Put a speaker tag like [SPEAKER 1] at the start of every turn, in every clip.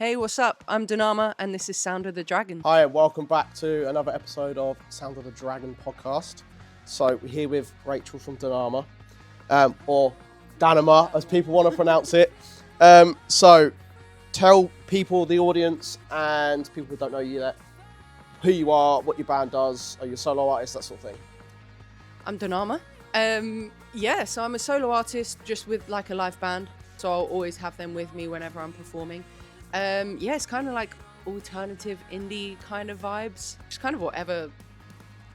[SPEAKER 1] Hey, what's up? I'm Danama, and this is Sound of the Dragon.
[SPEAKER 2] Hi, and welcome back to another episode of Sound of the Dragon podcast. So we're here with Rachel from Danama, or Danama, as people want to pronounce it. So tell people, the audience, and people who don't know you yet, who you are, what your band does, are you a solo artist, that sort of thing.
[SPEAKER 1] I'm Danama. So I'm a solo artist just with like a live band. So I'll always have them with me whenever I'm performing. It's kind of like alternative indie kind of vibes. Just kind of whatever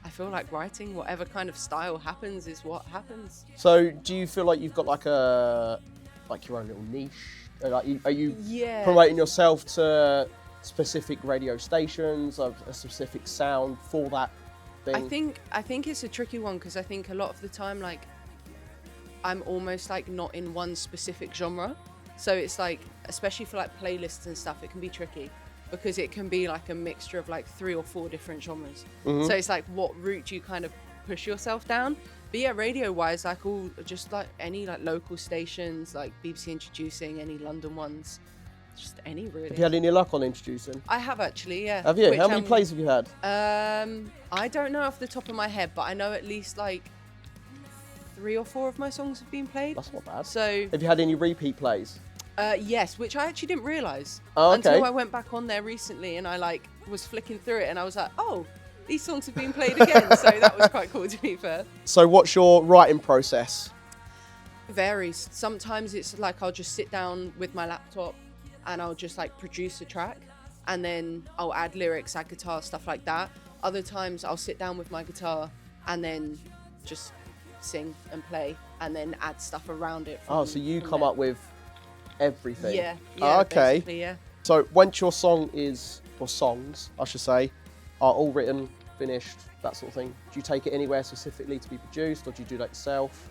[SPEAKER 1] I feel like writing, whatever kind of style happens is what happens.
[SPEAKER 2] So do you feel like you've got like your own little niche? Are you promoting yourself to specific radio stations, of a specific sound for that thing?
[SPEAKER 1] I think it's a tricky one because I think a lot of the time like I'm almost like not in one specific genre. So it's like, especially for like playlists and stuff, it can be tricky because it can be like a mixture of like 3 or 4 different genres. So it's like what route you kind of push yourself down. But yeah, radio wise, like all just like any like local stations, like BBC Introducing, any London ones, just any really.
[SPEAKER 2] Have you had any luck on Introducing?
[SPEAKER 1] I have actually, yeah.
[SPEAKER 2] Have you? How many plays have you had?
[SPEAKER 1] I don't know off the top of my head, but I know at least like 3 or 4 of my songs have been played.
[SPEAKER 2] That's not bad.
[SPEAKER 1] So
[SPEAKER 2] have you had any repeat plays?
[SPEAKER 1] Yes, which I actually didn't realise
[SPEAKER 2] okay.
[SPEAKER 1] until I went back on there recently and I like was flicking through it and I was like, oh, these songs have been played again. So that was quite cool to be fair.
[SPEAKER 2] So what's your writing process?
[SPEAKER 1] Varies. Sometimes it's like I'll just sit down with my laptop and I'll just like produce a track and then I'll add lyrics, add guitar, stuff like that. Other times I'll sit down with my guitar and then just sing and play and then add stuff around it.
[SPEAKER 2] So you come up with everything?
[SPEAKER 1] Yeah,
[SPEAKER 2] okay.
[SPEAKER 1] Basically, yeah.
[SPEAKER 2] So once your song is, or songs, I should say, are all written, finished, that sort of thing, do you take it anywhere specifically to be produced or do you do that yourself?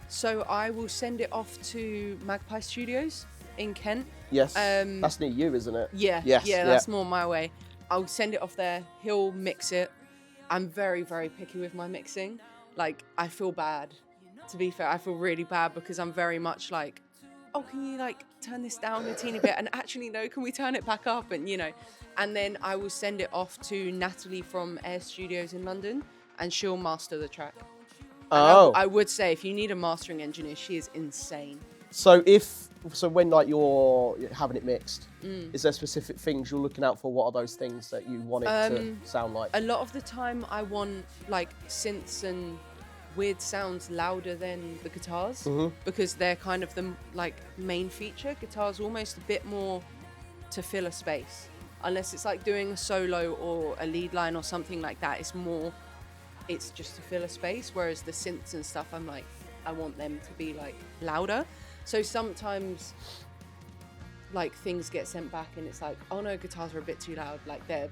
[SPEAKER 1] So I will send it off to Magpie Studios in Kent.
[SPEAKER 2] Yes, that's near you, isn't it?
[SPEAKER 1] Yeah,
[SPEAKER 2] yes,
[SPEAKER 1] that's more my way. I'll send it off there, he'll mix it. I'm very, very picky with my mixing. Like, I feel bad. To be fair, I feel really bad because I'm very much like, oh, can you like turn this down a teeny bit? And actually, no, can we turn it back up? And, you know, and then I will send it off to Natalie from Air Studios in London and she'll master the track. And I would say if you need a mastering engineer, she is insane.
[SPEAKER 2] So when like you're having it mixed, is there specific things you're looking out for? What are those things that you want it to sound like?
[SPEAKER 1] A lot of the time I want like synths and weird sounds louder than the guitars because they're kind of the like main feature. Guitars almost a bit more to fill a space. Unless it's like doing a solo or a lead line or something like that, it's just to fill a space. Whereas the synths and stuff, I'm like, I want them to be like louder. So sometimes like things get sent back and it's like, oh no, guitars are a bit too loud. Like they're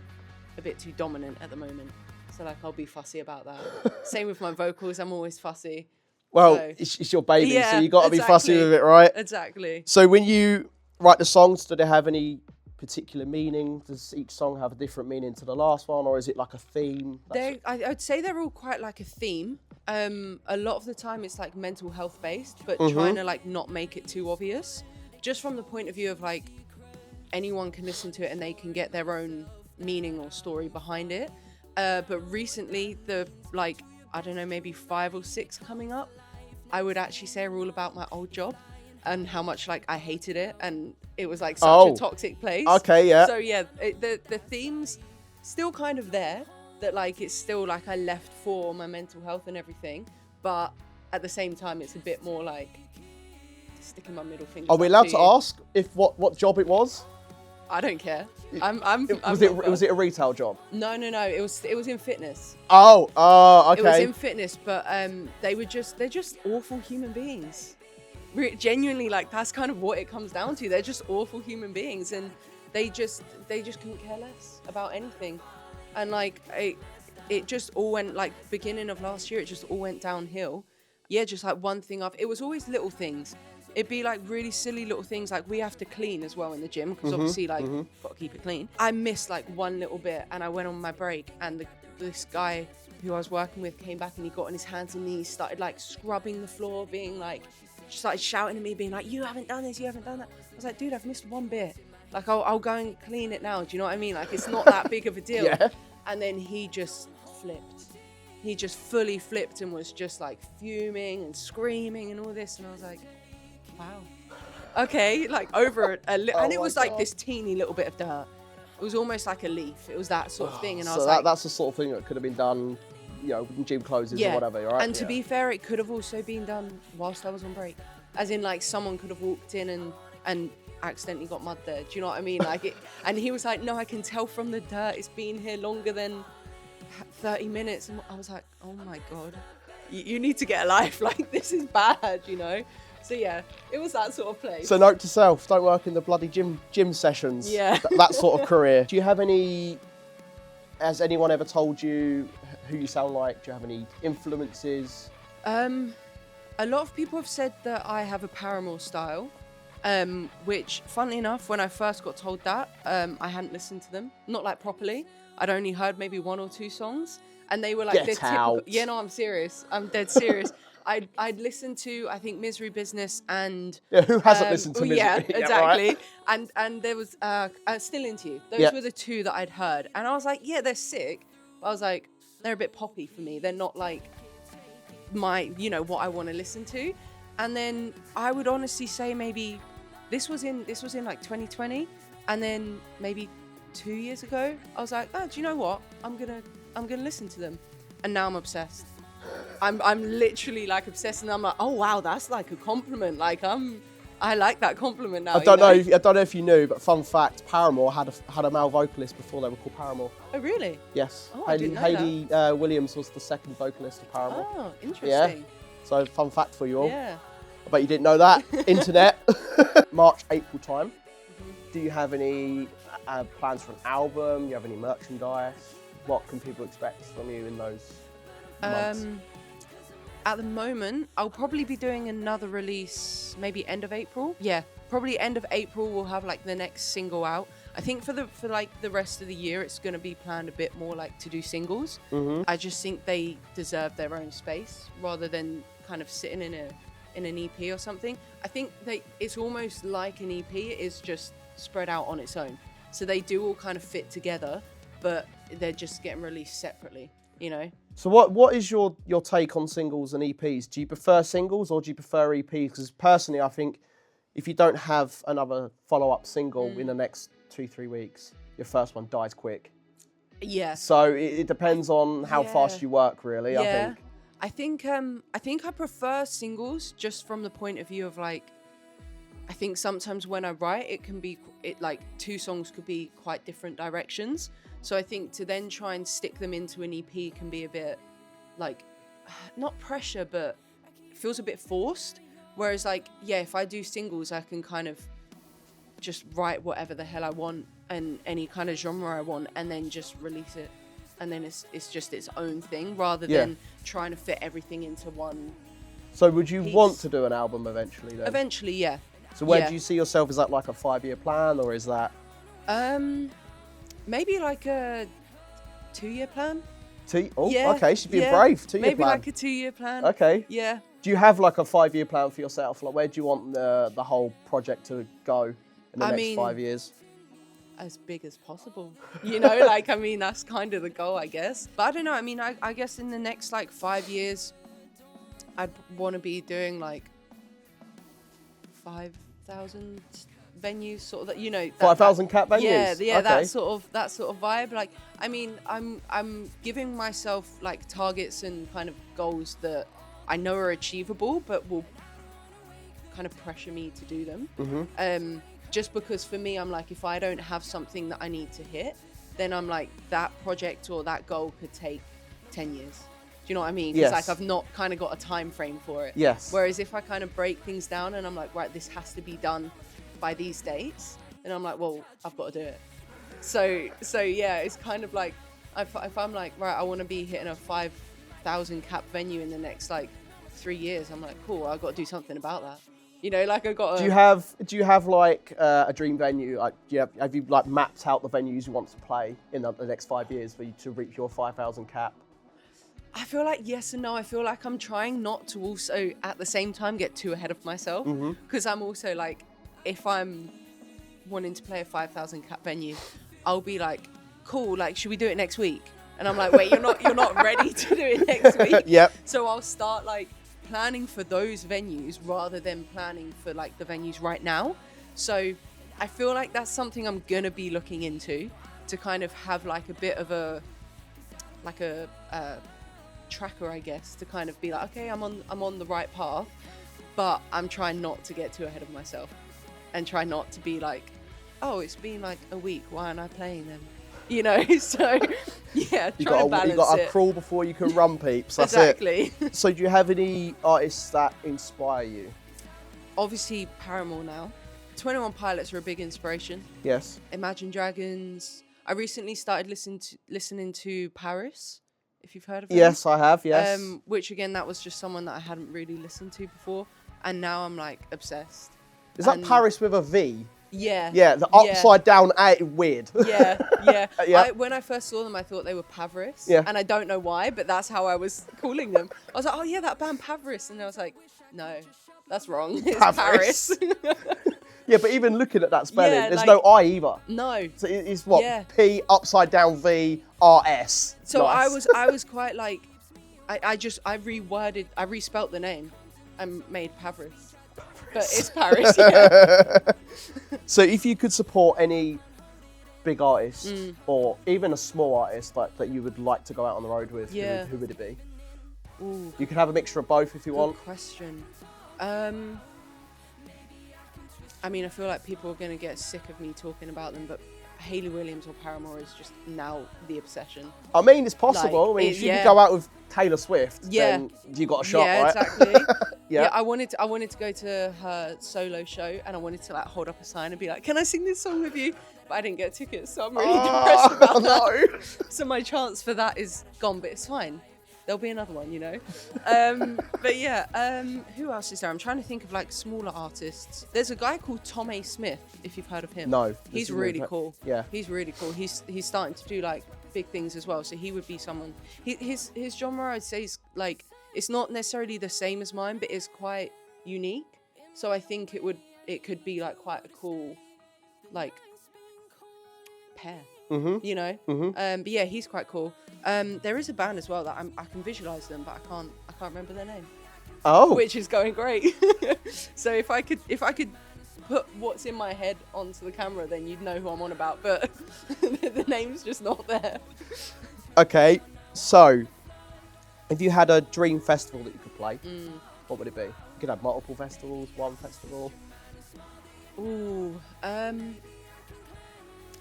[SPEAKER 1] a bit too dominant at the moment. So like I'll be fussy about that. Same with my vocals, I'm always fussy.
[SPEAKER 2] Well,
[SPEAKER 1] so,
[SPEAKER 2] it's your baby,
[SPEAKER 1] yeah,
[SPEAKER 2] so you got to be fussy with it, right?
[SPEAKER 1] Exactly.
[SPEAKER 2] So when you write the songs, do they have any particular meaning? Does each song have a different meaning to the last one, or is it like a theme?
[SPEAKER 1] I'd say they're all quite like a theme. A lot of the time it's like mental health based, but trying to like not make it too obvious. Just from the point of view of like anyone can listen to it and they can get their own meaning or story behind it. But recently the like, I don't know, maybe 5 or 6 coming up, I would actually say are all about my old job and how much like I hated it and it was like such a toxic place.
[SPEAKER 2] Okay, yeah.
[SPEAKER 1] So yeah, the theme's still kind of there, that like it's still like I left for my mental health and everything, but at the same time it's a bit more like sticking my middle finger.
[SPEAKER 2] Are we allowed to ask if what job it was?
[SPEAKER 1] I don't care.
[SPEAKER 2] Was it a retail job?
[SPEAKER 1] No. It was in fitness.
[SPEAKER 2] Okay.
[SPEAKER 1] It was in fitness, but they're just awful human beings. Genuinely, like that's kind of what it comes down to. They're just awful human beings, and they just couldn't care less about anything. And like it just all went like beginning of last year. It just all went downhill. Yeah, just like one thing off. It was always little things. It'd be like really silly little things, like we have to clean as well in the gym because obviously like got to keep it clean. I missed like one little bit and I went on my break and this guy who I was working with came back and he got on his hands and knees, started like scrubbing the floor, being like, started shouting at me, being like, you haven't done this, you haven't done that. I was like, dude, I've missed one bit. Like, I'll go and clean it now. Do you know what I mean? Like, it's not that big of a deal.
[SPEAKER 2] Yeah.
[SPEAKER 1] And then he just flipped. He just fully flipped and was just like fuming and screaming and all this. And I was like, wow. Okay, like over and it was like this teeny little bit of dirt. It was almost like a leaf. It was that sort of thing. And I was like,
[SPEAKER 2] that's the sort of thing that could have been done, when gym closes or whatever, right?
[SPEAKER 1] And to be fair, it could have also been done whilst I was on break. As in, like, someone could have walked in and accidentally got mud there. Do you know what I mean? Like it, and he was like, no, I can tell from the dirt it's been here longer than 30 minutes. And I was like, oh my God, you need to get a life. Like, this is bad, So yeah, it was that sort of place.
[SPEAKER 2] So note to self, don't work in the bloody gym sessions.
[SPEAKER 1] Yeah.
[SPEAKER 2] That sort of career. Do you have has anyone ever told you who you sound like? Do you have any influences?
[SPEAKER 1] A lot of people have said that I have a Paramore style, which, funnily enough, when I first got told that, I hadn't listened to them, not like properly. I'd only heard maybe 1 or 2 songs, and they were like
[SPEAKER 2] Get out.
[SPEAKER 1] Yeah, no, I'm serious. I'm dead serious. I'd listened to, I think, Misery Business and...
[SPEAKER 2] Yeah, who hasn't listened to Misery?
[SPEAKER 1] Yeah, exactly.
[SPEAKER 2] Right.
[SPEAKER 1] And there was Still Into You. Those were the 2 that I'd heard. And I was like, yeah, they're sick. But I was like, they're a bit poppy for me. They're not like my, what I want to listen to. And then I would honestly say maybe this was in like 2020. And then maybe 2 years ago, I was like, oh, do you know what? I'm gonna listen to them. And now I'm obsessed. I'm literally like obsessed, and I'm like, oh wow, that's like a compliment. Like I like that compliment now.
[SPEAKER 2] I don't know if you knew, but fun fact: Paramore had a male vocalist before they were called Paramore.
[SPEAKER 1] Oh really?
[SPEAKER 2] Yes.
[SPEAKER 1] Oh, I didn't know
[SPEAKER 2] Hayley Williams was the second vocalist of Paramore.
[SPEAKER 1] Oh, interesting.
[SPEAKER 2] Yeah. So fun fact for you all.
[SPEAKER 1] Yeah.
[SPEAKER 2] I bet you didn't know that. Internet. March, April time. Mm-hmm. Do you have any plans for an album? Do you have any merchandise? What can people expect from you in those months?
[SPEAKER 1] At the moment, I'll probably be doing another release maybe end of April. Yeah, probably end of April we'll have like the next single out. I think for like the rest of the year it's going to be planned a bit more like to do singles. Mm-hmm. I just think they deserve their own space rather than kind of sitting in an EP or something. I think it's almost like an EP, it is just spread out on its own. So they do all kind of fit together, but they're just getting released separately,
[SPEAKER 2] So what is your take on singles and EPs? Do you prefer singles or do you prefer EPs? Because personally, I think if you don't have another follow-up single in the next 2-3 weeks, your first one dies quick.
[SPEAKER 1] Yeah.
[SPEAKER 2] So it depends on how fast you work, really,
[SPEAKER 1] yeah.
[SPEAKER 2] I think.
[SPEAKER 1] I think I prefer singles just from the point of view of like, I think sometimes when I write, it like 2 songs could be quite different directions. So I think to then try and stick them into an EP can be a bit like, not pressure, but it feels a bit forced. Whereas like, yeah, if I do singles, I can kind of just write whatever the hell I want and any kind of genre I want and then just release it. And then it's just its own thing rather than trying to fit everything into one.
[SPEAKER 2] So would you
[SPEAKER 1] piece.
[SPEAKER 2] want to do an album eventually then?
[SPEAKER 1] Eventually, yeah.
[SPEAKER 2] So where do you see yourself? Is that like a 5-year plan or is that?
[SPEAKER 1] Maybe like a 2-year plan.
[SPEAKER 2] Okay, she's being brave. 2-year
[SPEAKER 1] maybe
[SPEAKER 2] plan.
[SPEAKER 1] Like a 2-year plan.
[SPEAKER 2] Okay.
[SPEAKER 1] Yeah.
[SPEAKER 2] Do you have like a 5-year plan for yourself? Like where do you want the whole project to go in the next 5 years?
[SPEAKER 1] As big as possible. Like, I mean, that's kind of the goal, I guess. But I don't know. I mean, I guess in the next like 5 years, I'd want to be doing like 5,000 venues, sort of,
[SPEAKER 2] 5,000 cap venues.
[SPEAKER 1] Yeah,
[SPEAKER 2] okay.
[SPEAKER 1] that sort of vibe. Like, I mean, I'm giving myself like targets and kind of goals that I know are achievable, but will kind of pressure me to do them. Mm-hmm. Just because for me, I'm like, if I don't have something that I need to hit, then I'm like, that project or that goal could take 10 years. Do you know what I mean? Because like I've not kind of got a time frame for it.
[SPEAKER 2] Yes.
[SPEAKER 1] Whereas if I kind of break things down and I'm like, right, this has to be done by these dates, then I'm like, well, I've got to do it. So yeah, it's kind of like, if I'm like, right, I want to be hitting a 5,000 cap venue in the next like 3 years, I'm like, cool, I've got to do something about that. Like I got.
[SPEAKER 2] Do you have like a dream venue? Like, have you like mapped out the venues you want to play in the next 5 years for you to reach your 5,000 cap?
[SPEAKER 1] I feel like yes and no. I feel like I'm trying not to also at the same time get too ahead of myself because I'm also like, if I'm wanting to play a 5,000 cap venue, I'll be like, cool, like, should we do it next week? And I'm like, wait, you're not ready to do it next week.
[SPEAKER 2] Yep.
[SPEAKER 1] So I'll start like planning for those venues rather than planning for like the venues right now. So I feel like that's something I'm gonna be looking into, to kind of have like a bit of a tracker, I guess, to kind of be like, okay, I'm on the right path, but I'm trying not to get too ahead of myself, and try not to be like, oh, it's been like a week, why aren't I playing them? You know, so yeah,
[SPEAKER 2] You
[SPEAKER 1] try to balance
[SPEAKER 2] got to
[SPEAKER 1] it.
[SPEAKER 2] crawl before you can run, peeps. That's
[SPEAKER 1] Exactly.
[SPEAKER 2] it. So do you have any artists that inspire you?
[SPEAKER 1] Obviously, Paramore now. 21 Pilots are a big inspiration.
[SPEAKER 2] Yes.
[SPEAKER 1] Imagine Dragons. I recently started listening to Paris, if you've heard of them.
[SPEAKER 2] Yes, I have, yes.
[SPEAKER 1] Which again, that was just someone that I hadn't really listened to before, and now I'm like obsessed.
[SPEAKER 2] Is that Paris with a V?
[SPEAKER 1] Yeah.
[SPEAKER 2] Yeah, the upside down A, weird.
[SPEAKER 1] Yeah.
[SPEAKER 2] Yeah.
[SPEAKER 1] When I first saw them, I thought they were Pavaris.
[SPEAKER 2] Yeah.
[SPEAKER 1] And I don't know why, but that's how I was calling them. I was like, oh yeah, that band Pavaris. And I was like, no, that's wrong. It's Paris.
[SPEAKER 2] Yeah, but even looking at that spelling,
[SPEAKER 1] Yeah,
[SPEAKER 2] there's
[SPEAKER 1] like,
[SPEAKER 2] no I either.
[SPEAKER 1] No.
[SPEAKER 2] So it's what?
[SPEAKER 1] Yeah.
[SPEAKER 2] P upside down V R S.
[SPEAKER 1] So
[SPEAKER 2] Nice.
[SPEAKER 1] I was quite like, I respelt the name and made Pavaris. But it's Paris, yeah.
[SPEAKER 2] So if you could support any big artist or even a small artist that you would like to go out on the road with,
[SPEAKER 1] Yeah.
[SPEAKER 2] who would it be?
[SPEAKER 1] Ooh,
[SPEAKER 2] You could have a mixture of both if you
[SPEAKER 1] good
[SPEAKER 2] want.
[SPEAKER 1] question. I mean, I feel like people are going to get sick of me talking about them, but Hayley Williams or Paramore is just now the obsession.
[SPEAKER 2] I mean, it's possible.
[SPEAKER 1] Like,
[SPEAKER 2] I mean, if you
[SPEAKER 1] yeah.
[SPEAKER 2] could go out with Taylor Swift,
[SPEAKER 1] Yeah.
[SPEAKER 2] then you got a shot,
[SPEAKER 1] Yeah,
[SPEAKER 2] right?
[SPEAKER 1] exactly.
[SPEAKER 2] Yeah.
[SPEAKER 1] I wanted to go to her solo show, and I wanted to like hold up a sign and be like, "Can I sing this song with you?" But I didn't get tickets, so I'm really depressed about that. So my chance for that is gone, but it's fine. There'll be another one, you know. But yeah, who else is there? I'm trying to think of like smaller artists. There's a guy called Tom A. Smith, if you've heard of him.
[SPEAKER 2] No.
[SPEAKER 1] He's really cool.
[SPEAKER 2] Yeah.
[SPEAKER 1] He's really cool. He's starting to do like big things as well. So he would be someone. His genre, I'd say, is like, it's not necessarily the same as mine, but it's quite unique. So I think it could be like quite a cool like pair.
[SPEAKER 2] Mm-hmm.
[SPEAKER 1] You know.
[SPEAKER 2] Mm-hmm.
[SPEAKER 1] But yeah, he's quite cool. There is a band as well that I can visualize them, but I can't remember their name.
[SPEAKER 2] Oh.
[SPEAKER 1] Which is going great. So if I could put what's in my head onto the camera, then you'd know who I'm on about. But the name's just not there.
[SPEAKER 2] Okay, so if you had a dream festival that you could play, what would it be? You could have multiple festivals, one festival.
[SPEAKER 1] Ooh.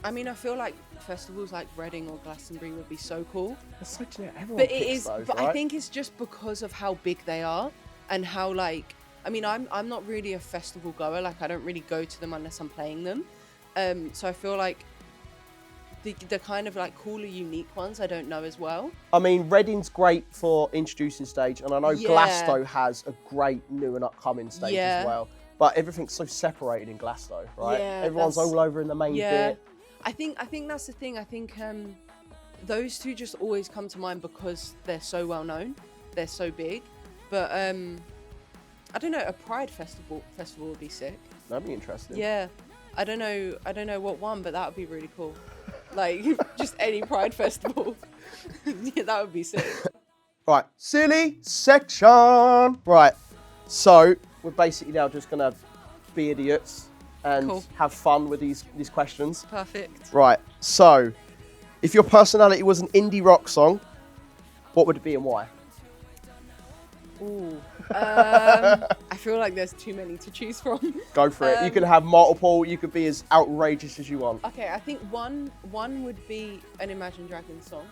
[SPEAKER 1] I mean, I feel like festivals like Reading or Glastonbury would be so cool.
[SPEAKER 2] That's so generic. Everyone
[SPEAKER 1] But
[SPEAKER 2] picks
[SPEAKER 1] it is.
[SPEAKER 2] those,
[SPEAKER 1] But
[SPEAKER 2] right?
[SPEAKER 1] I think it's just because of how big they are and how like. I mean, I'm not really a festival goer. Like, I don't really go to them unless I'm playing them. So I feel like the kind of like cooler, unique ones I don't know as well.
[SPEAKER 2] I mean, Reading's great for introducing stage, and I know
[SPEAKER 1] Yeah.
[SPEAKER 2] Glasgow has a great new and upcoming stage
[SPEAKER 1] Yeah.
[SPEAKER 2] as well. But everything's so separated in Glasgow, right?
[SPEAKER 1] Yeah,
[SPEAKER 2] Everyone's
[SPEAKER 1] that's-
[SPEAKER 2] all over in the main
[SPEAKER 1] Yeah.
[SPEAKER 2] bit.
[SPEAKER 1] I think that's the thing. I think those two just always come to mind because they're so well known, they're so big. But I don't know. A Pride festival would be sick.
[SPEAKER 2] That'd be interesting.
[SPEAKER 1] Yeah, I don't know what one, but that would be really cool. Like just any Pride festival. Yeah, that would be sick.
[SPEAKER 2] Right, silly section. Right, so we're basically now just gonna be idiots and
[SPEAKER 1] Cool.
[SPEAKER 2] have fun with these questions.
[SPEAKER 1] Perfect.
[SPEAKER 2] Right, so if your personality was an indie rock song, what would it be and why?
[SPEAKER 1] Ooh. I feel like there's too many to choose from.
[SPEAKER 2] Go for it. You can have multiple. You could be as outrageous as you want.
[SPEAKER 1] Okay, I think one would be an Imagine Dragons song.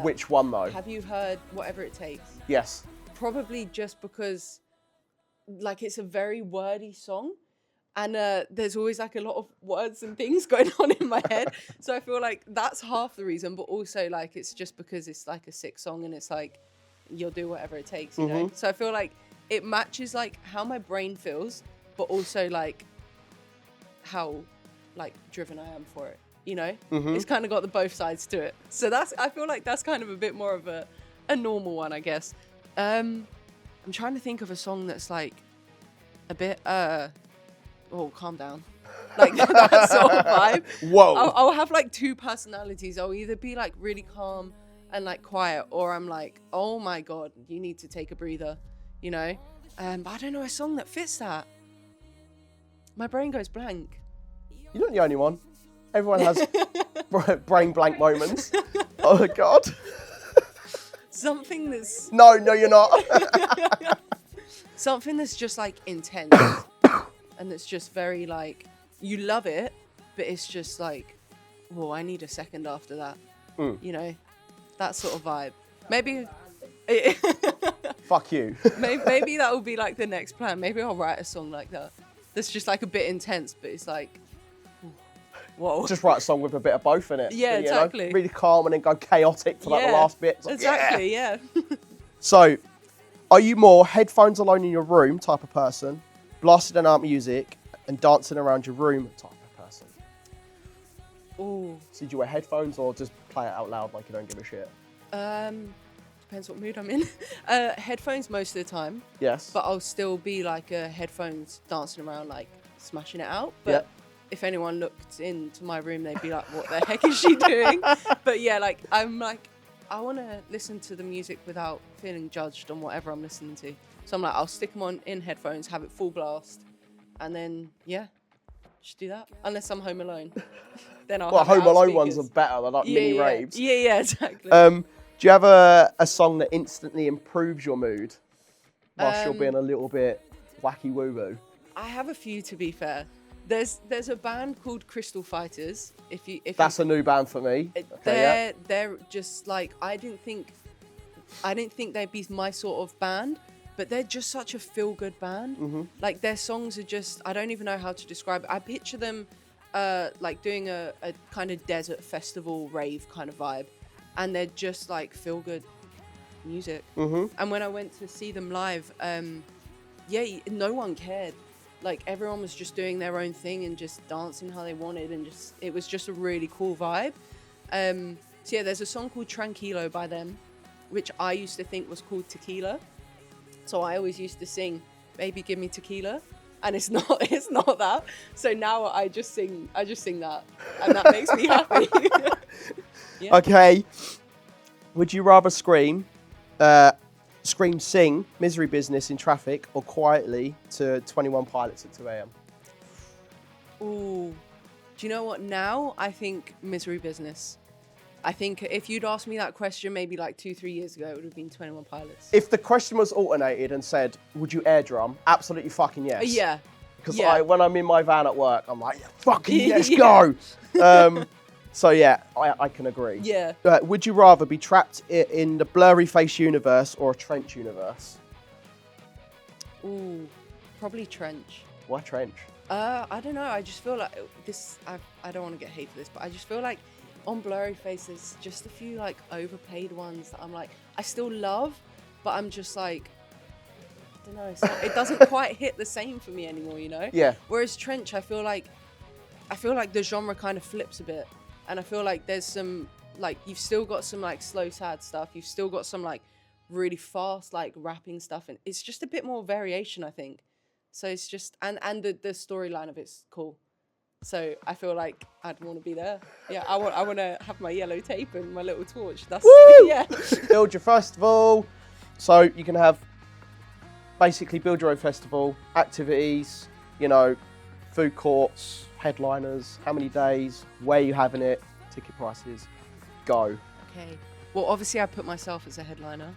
[SPEAKER 2] Which one though?
[SPEAKER 1] Have you heard Whatever It Takes?
[SPEAKER 2] Yes.
[SPEAKER 1] Probably just because, like, it's a very wordy song, and there's always like a lot of words and things going on in my head. So I feel like that's half the reason, but also like it's just because it's like a sick song and it's like you'll do whatever it takes, you know. So I feel like it matches like how my brain feels, but also like how like driven I am for it. You know, it's kind of got the both sides to it. So I feel like that's kind of a bit more of a normal one, I guess. I'm trying to think of a song that's like a bit, oh, calm down. like that sort of vibe.
[SPEAKER 2] Whoa.
[SPEAKER 1] I'll have like two personalities. I'll either be like really calm and like quiet, or I'm like, oh my god, you need to take a breather, you know. But I don't know a song that fits that. My brain goes blank.
[SPEAKER 2] You're not the only one. Everyone has brain blank moments. Oh god.
[SPEAKER 1] Something that's
[SPEAKER 2] No, you're not.
[SPEAKER 1] something that's just like intense, and that's just very like you love it, but it's just like, well, I need a second after that. You know, that sort of vibe. Maybe.
[SPEAKER 2] Fuck you.
[SPEAKER 1] Maybe that will be like the next plan. Maybe I'll write a song like that. That's just like a bit intense, but it's like, whoa.
[SPEAKER 2] Just write a song with a bit of both in it.
[SPEAKER 1] Yeah, exactly.
[SPEAKER 2] Really calm and then go chaotic for like the last bit. It's like,
[SPEAKER 1] exactly, yeah.
[SPEAKER 2] So, are you more headphones alone in your room type of person, blasting out music and dancing around your room type of person?
[SPEAKER 1] Ooh.
[SPEAKER 2] So do you wear headphones or just play it out loud like you don't give a shit?
[SPEAKER 1] Depends what mood I'm in. Headphones most of the time.
[SPEAKER 2] Yes.
[SPEAKER 1] But I'll still be like headphones dancing around, like smashing it out. But if anyone looked into my room, they'd be like, what the heck is she doing? But yeah, like I'm like, I want to listen to the music without feeling judged on whatever I'm listening to. So I'm like, I'll stick them on in headphones, have it full blast. And then, yeah, just do that. Unless I'm home alone. Then I'll have
[SPEAKER 2] Home Alone
[SPEAKER 1] speakers.
[SPEAKER 2] ones are better. They're like mini raves.
[SPEAKER 1] Yeah, exactly.
[SPEAKER 2] Do you have a song that instantly improves your mood whilst you're being a little bit wacky woo-woo?
[SPEAKER 1] I have a few, to be fair. There's a band called Crystal Fighters.
[SPEAKER 2] That's a new band for me.
[SPEAKER 1] They're just like I didn't think they'd be my sort of band, but they're just such a feel-good band. Mm-hmm. Like their songs are just, I don't even know how to describe it. I picture them like doing a kind of desert festival rave kind of vibe. And they're just like feel good music. Mm-hmm. And when I went to see them live, no one cared. Like everyone was just doing their own thing and just dancing how they wanted, and just it was just a really cool vibe. So yeah, there's a song called Tranquilo by them, which I used to think was called Tequila. So I always used to sing, "Baby, give me tequila," and it's not that. So now I just sing that, and that makes me happy. Yeah.
[SPEAKER 2] Okay. Would you rather scream sing Misery Business in traffic or quietly to 21 Pilots at 2 a.m?
[SPEAKER 1] Ooh. Do you know what? Now I think Misery Business. I think if you'd asked me that question maybe like 2-3 years ago, it would have been 21 Pilots.
[SPEAKER 2] If the question was alternated and said, would you air drum? Absolutely fucking yes.
[SPEAKER 1] Yeah.
[SPEAKER 2] Because when I'm in my van at work, I'm like, fucking yes, go. So yeah, I can agree.
[SPEAKER 1] Yeah.
[SPEAKER 2] Would you rather be trapped in the blurry face universe or a trench universe?
[SPEAKER 1] Ooh, probably trench.
[SPEAKER 2] Why trench?
[SPEAKER 1] I don't know. I just feel like this. I don't want to get hate for this, but I just feel like on blurry faces, just a few like overplayed ones that I'm like, I still love, but I'm just like, I don't know. It doesn't quite hit the same for me anymore, you know?
[SPEAKER 2] Yeah.
[SPEAKER 1] Whereas trench, I feel like the genre kind of flips a bit. And I feel like there's some, like, you've still got some, like, slow, sad stuff. You've still got some, like, really fast, like, rapping stuff. And it's just a bit more variation, I think. So it's just, and the storyline of it's cool. So I feel like I'd want to be there. Yeah, I want to have my yellow tape and my little torch. That's,
[SPEAKER 2] woo!
[SPEAKER 1] Yeah.
[SPEAKER 2] Build your festival. So you can have, basically build your own festival, activities, you know, food courts, headliners, how many days, where you having it, ticket prices, go.
[SPEAKER 1] Okay. Well, obviously I put myself as a headliner.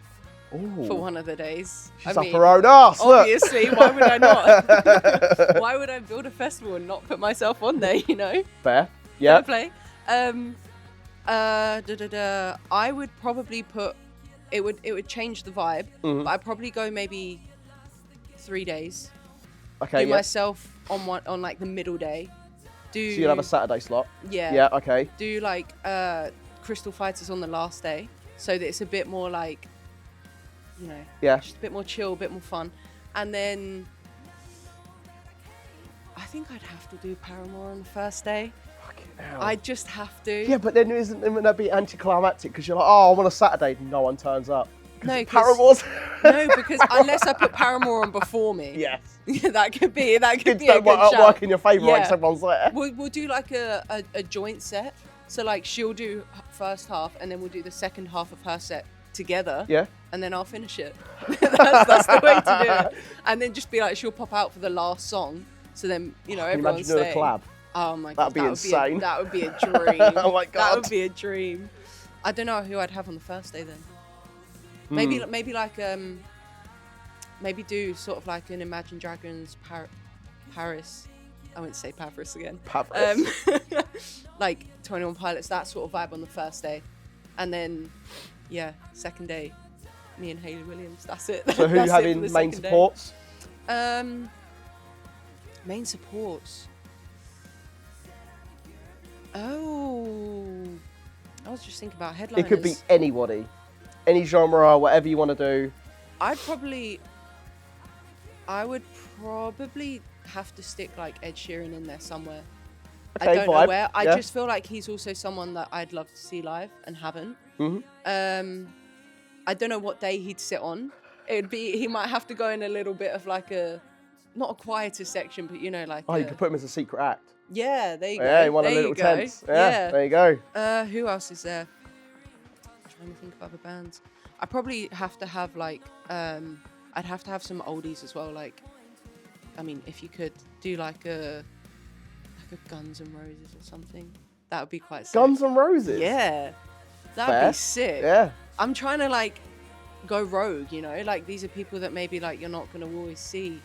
[SPEAKER 2] Ooh.
[SPEAKER 1] For one of the days.
[SPEAKER 2] She's up her own arse,
[SPEAKER 1] obviously, why would I not? Why would I build a festival and not put myself on there, you know?
[SPEAKER 2] Fair. Yeah.
[SPEAKER 1] Fair play. I would probably put, it would change the vibe, but I'd probably go maybe 3 days.
[SPEAKER 2] Okay,
[SPEAKER 1] do myself on like the middle day.
[SPEAKER 2] So you'll have a Saturday slot?
[SPEAKER 1] Yeah.
[SPEAKER 2] Yeah, okay.
[SPEAKER 1] Do like Crystal Fighters on the last day, so that it's a bit more like, you know, just a bit more chill, a bit more fun. And then I think I'd have to do Paramore on the first day.
[SPEAKER 2] Fucking hell.
[SPEAKER 1] I'd just have to.
[SPEAKER 2] Yeah, but then wouldn't that be anticlimactic? Because you're like, oh, I'm on a Saturday, no one turns up.
[SPEAKER 1] No,
[SPEAKER 2] Paramore's.
[SPEAKER 1] no, because unless I put Paramore on before me.
[SPEAKER 2] Yes.
[SPEAKER 1] that could be a good
[SPEAKER 2] Work
[SPEAKER 1] shout.
[SPEAKER 2] in your favour, like someone's there.
[SPEAKER 1] We'll do like a joint set. So like she'll do first half, and then we'll do the second half of her set together.
[SPEAKER 2] Yeah.
[SPEAKER 1] And then I'll finish it. that's the way to do it. And then just be like, she'll pop out for the last song. So then, everyone's
[SPEAKER 2] Imagine doing a collab.
[SPEAKER 1] Oh my god,
[SPEAKER 2] that'd be insane.
[SPEAKER 1] That would be a dream.
[SPEAKER 2] Oh my god,
[SPEAKER 1] that would be a dream. I don't know who I'd have on the first day then. Maybe like maybe do sort of like an Imagine Dragons Paris. I wouldn't say Paris again.
[SPEAKER 2] Paris.
[SPEAKER 1] Like 21 Pilots, that sort of vibe on the first day, and then second day, me and Hayley Williams. That's it.
[SPEAKER 2] So who you having main supports?
[SPEAKER 1] Main supports. Oh, I was just thinking about headliners.
[SPEAKER 2] It could be anybody, any genre, whatever you want to do.
[SPEAKER 1] I would probably have to stick like Ed Sheeran in there somewhere.
[SPEAKER 2] Okay,
[SPEAKER 1] I don't
[SPEAKER 2] vibe.
[SPEAKER 1] know where. I just feel like he's also someone that I'd love to see live and haven't. I don't know what day he'd sit on. He might have to go in a little bit of like not a quieter section, but like.
[SPEAKER 2] Oh, you could put him as a secret act.
[SPEAKER 1] Yeah, there you go.
[SPEAKER 2] Yeah, one of the little tents. Yeah, there you go.
[SPEAKER 1] Who else is there? I'm trying to think of other bands. I probably have to have like, I'd have to have some oldies as well. Like, I mean, if you could do like a Guns N' Roses or something, that would be quite sick.
[SPEAKER 2] Guns N' Roses?
[SPEAKER 1] Yeah, that would be sick.
[SPEAKER 2] Yeah.
[SPEAKER 1] I'm trying to like go rogue, like these are people that maybe like you're not going to always see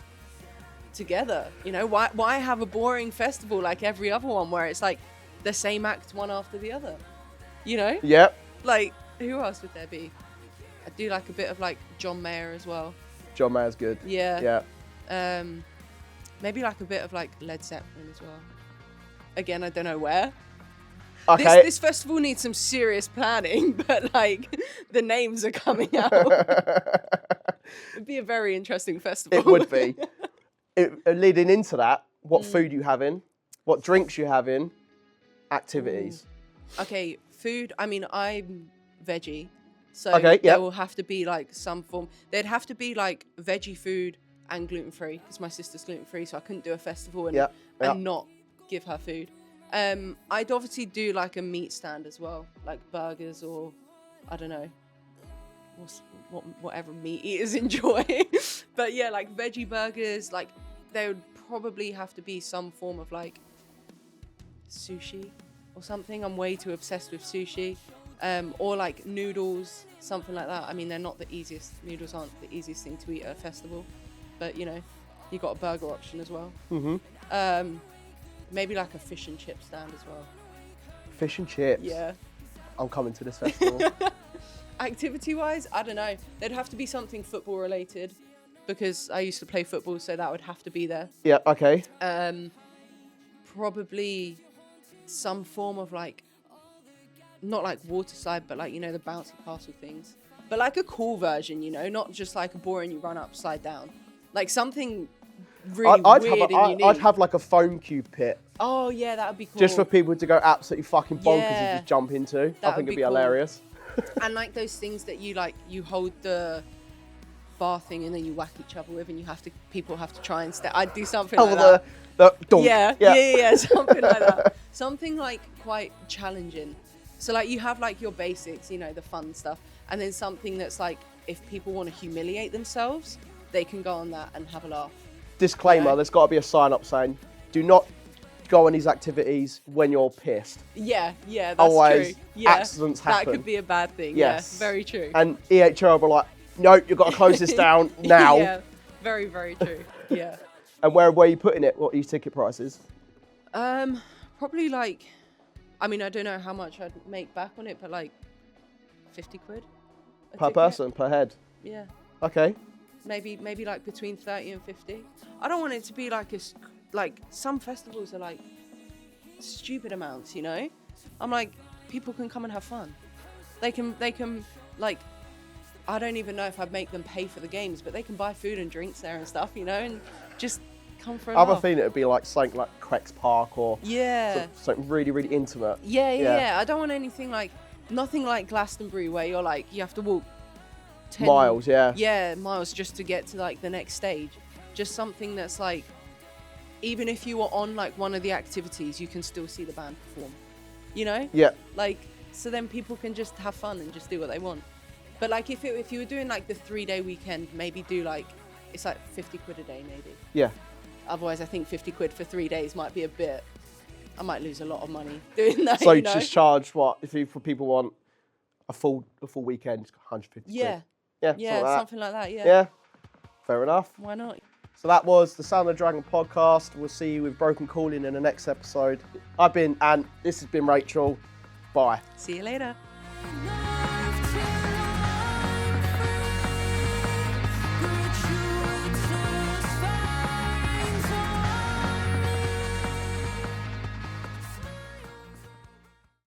[SPEAKER 1] together. Why have a boring festival like every other one where it's like the same act one after the other?
[SPEAKER 2] Yep.
[SPEAKER 1] Like, who else would there be? I'd do like a bit of like John Mayer as well.
[SPEAKER 2] John Mayer's good.
[SPEAKER 1] Yeah. Maybe like a bit of like Led Zeppelin as well. Again, I don't know where.
[SPEAKER 2] Okay.
[SPEAKER 1] This festival needs some serious planning, but like the names are coming out. It'd be a very interesting festival.
[SPEAKER 2] It would be. Leading into that, what food you having, what drinks you having, activities.
[SPEAKER 1] Okay, food. I mean, I'm veggie, so there will have to be like some form. There'd have to be like veggie food and gluten free because my sister's gluten free, so I couldn't do a festival and not give her food. I'd obviously do like a meat stand as well, like burgers or I don't know, whatever meat eaters enjoy. But yeah, like veggie burgers, like there would probably have to be some form of like sushi or something. I'm way too obsessed with sushi. Or like noodles, something like that. I mean, they're not the easiest. Noodles aren't the easiest thing to eat at a festival, but you got a burger option as well. Maybe like a fish and chip stand as well.
[SPEAKER 2] Fish and chips?
[SPEAKER 1] Yeah.
[SPEAKER 2] I'm coming to this festival.
[SPEAKER 1] Activity-wise, I don't know. There'd have to be something football-related because I used to play football, so that would have to be there.
[SPEAKER 2] Yeah, okay.
[SPEAKER 1] Probably some form of like, not like water slide, but like, the bouncy castle things. But like a cool version, not just like a boring you run up, slide down. Like something really weird and unique.
[SPEAKER 2] I'd have like a foam cube pit.
[SPEAKER 1] Oh yeah, that would be cool.
[SPEAKER 2] Just for people to go absolutely fucking bonkers and just jump into. I think it'd be hilarious.
[SPEAKER 1] And like those things that you hold the bar thing and then you whack each other with and people have to try and step. I'd do something like that.
[SPEAKER 2] The donk.
[SPEAKER 1] Yeah, something like that. Something like quite challenging. So like you have like your basics, the fun stuff, and then something that's like if people want to humiliate themselves, they can go on that and have a laugh.
[SPEAKER 2] Disclaimer, there's got to be a sign up saying, do not go on these activities when you're pissed.
[SPEAKER 1] Yeah, that's
[SPEAKER 2] Otherwise,
[SPEAKER 1] true. Yeah,
[SPEAKER 2] accidents happen.
[SPEAKER 1] That could be a bad thing.
[SPEAKER 2] Yes.
[SPEAKER 1] Yeah, very true.
[SPEAKER 2] And EHR will be like, no, you've got to close this down now.
[SPEAKER 1] Yeah, very, very true. Yeah.
[SPEAKER 2] And where are you putting it? What are your ticket prices?
[SPEAKER 1] Probably like, I mean, I don't know how much I'd make back on it, but like 50 quid.
[SPEAKER 2] Per person, per head?
[SPEAKER 1] Yeah.
[SPEAKER 2] Okay.
[SPEAKER 1] Maybe like between 30 and 50. I don't want it to be like some festivals are like stupid amounts, I'm like, people can come and have fun. They can like, I don't even know if I'd make them pay for the games, but they can buy food and drinks there and stuff, and just come for a laugh.
[SPEAKER 2] I have a feeling it'd be like something like Crex Park or something really, really intimate.
[SPEAKER 1] Yeah. I don't want anything like, nothing like Glastonbury where you're like, you have to walk
[SPEAKER 2] miles, yeah.
[SPEAKER 1] Yeah, miles just to get to like the next stage. Just something that's like, even if you were on like one of the activities, you can still see the band perform. You know?
[SPEAKER 2] Yeah.
[SPEAKER 1] Like, so then people can just have fun and just do what they want. But like if you were doing like the 3-day weekend, maybe do like, it's like 50 quid a day maybe.
[SPEAKER 2] Yeah.
[SPEAKER 1] Otherwise I think 50 quid for 3 days might be a bit, I might lose a lot of money doing that.
[SPEAKER 2] So
[SPEAKER 1] you know?
[SPEAKER 2] just charge what, if people want a full weekend, 150
[SPEAKER 1] Yeah.
[SPEAKER 2] quid.
[SPEAKER 1] Yeah, something like that, yeah.
[SPEAKER 2] Yeah, fair enough.
[SPEAKER 1] Why not?
[SPEAKER 2] So that was the Sound of the Dragon podcast. We'll see you with Broken Calling in the next episode. I've been Ant, this has been Rachel. Bye.
[SPEAKER 1] See you later.
[SPEAKER 3] I know